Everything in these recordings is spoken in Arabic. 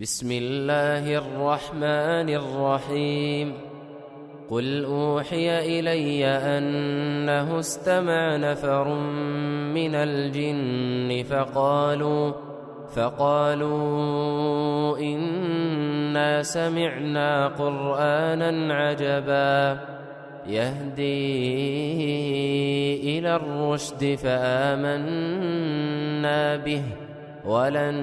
بسم الله الرحمن الرحيم. قل أوحي إلي أنه استمع نفر من الجن فقالوا إنا سمعنا قرآنا عجبا يهدي إلى الرشد فآمنا به ولن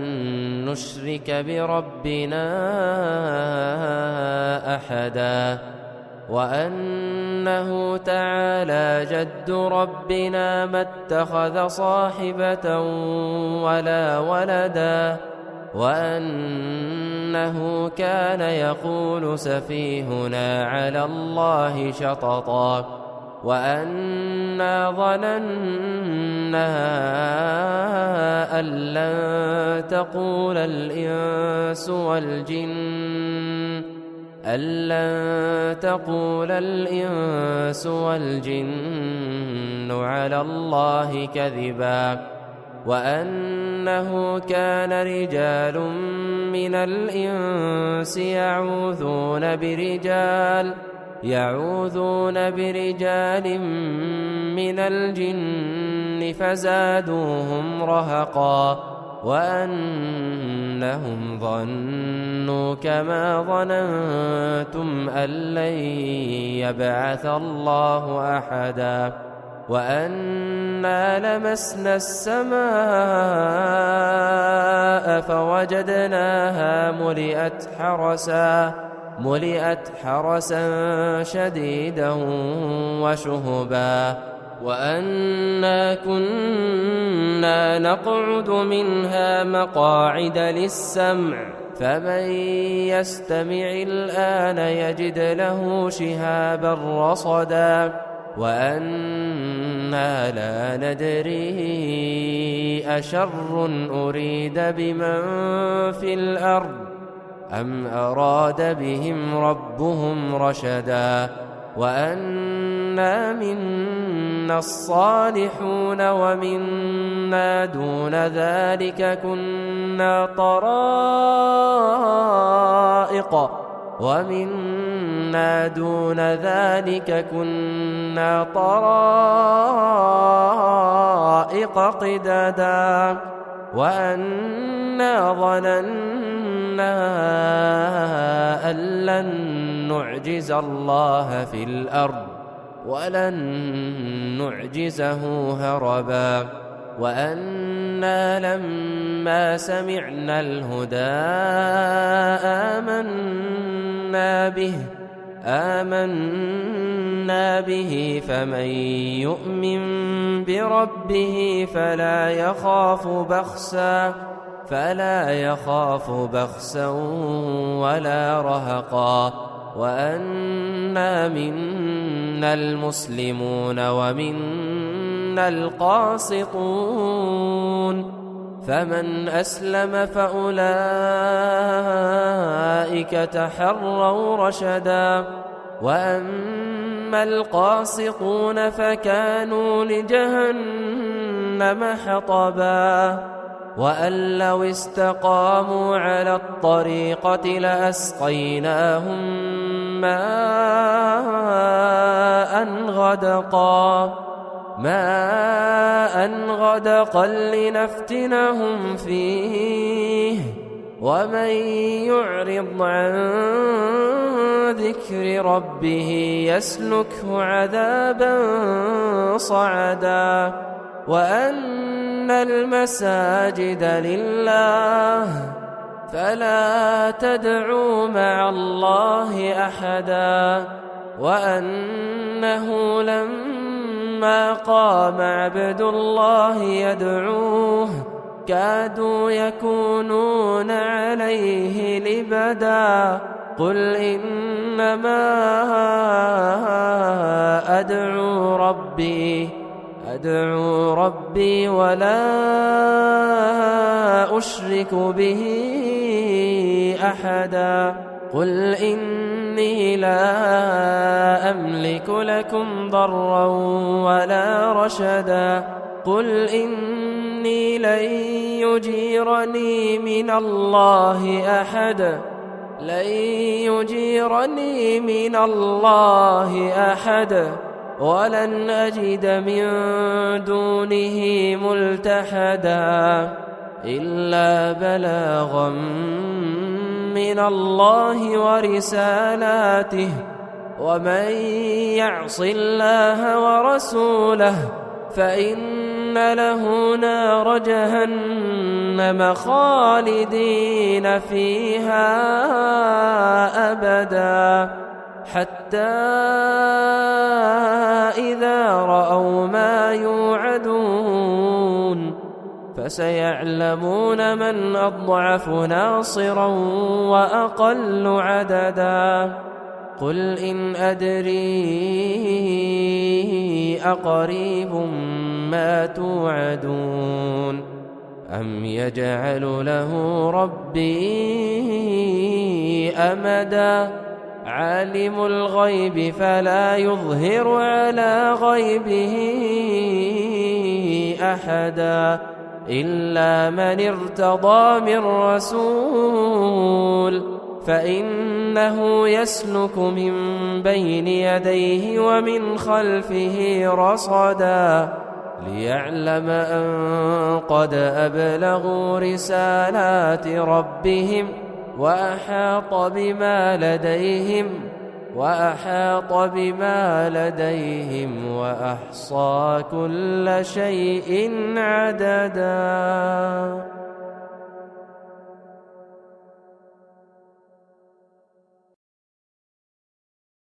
نشرك بربنا أحدا وأنه تعالى جد ربنا ما اتخذ صاحبة ولا ولدا وأنه كان يقول سفيهنا على الله شططا وأنا ظننا أن لن تقول الإنس والجن على الله كذبا وأنه كان رجال من الإنس يعوذون برجال من الجن فزادوهم رهقا وأنهم ظنوا كما ظننتم أن لن يبعث الله أحدا وأنا لمسنا السماء فوجدناها ملئت حرسا شديدا وشهبا وأنا كنا نقعد منها مقاعد للسمع فمن يستمع الآن يجد له شهابا رصدا وأنا لا ندري أشر أريد بمن في الأرض أم أراد بهم ربهم رشدا وأنا منا الصالحون ومنا دون ذلك كنا طرائق قددا وأنا ظننا أن لن نعجز الله في الأرض ولن نعجزه هربا وأنا لما سمعنا الهدى آمنا به فمن يؤمن بربه فلا يخاف بخسا ولا رهقا وأنا منا المسلمون ومنا القاسطون فمن أسلم فأولئك تحروا رشدا وأما القاسطون فكانوا لجهنم حطبا وأن لو استقاموا على الطريقة لأسقيناهم ماء غدقا لنفتنهم فيه ومن يعرض عن ذكر ربه يسلكه عذابا صعدا وأن المساجد لله فلا تدعوا مع الله أحدا وأنه لما قام عبد الله يدعوه كادوا يكونون عليه لبدا قل إنما أدعو ربي ولا أشرك به أحدا قل إني لا أملك لكم ضرا ولا رشدا قل إني إني لن يجيرني من الله أحد ولن أجد من دونه ملتحدا إلا بلاغا من الله ورسالاته ومن يعص الله ورسوله فإن له نار جهنم خالدين فيها أبدا حتى إذا رأوا ما يوعدون فسيعلمون من أضعف ناصرا وأقل عددا قل إن أدري أقريب ما توعدون أم يجعل له ربي أمدا عالم الغيب فلا يظهر على غيبه أحدا إلا من ارتضى من رسول فإنه يسلك من بين يديه ومن خلفه رصدا ليعلم أن قد أبلغوا رسالات ربهم وأحاط بما لديهم وأحصى كل شيء عددا.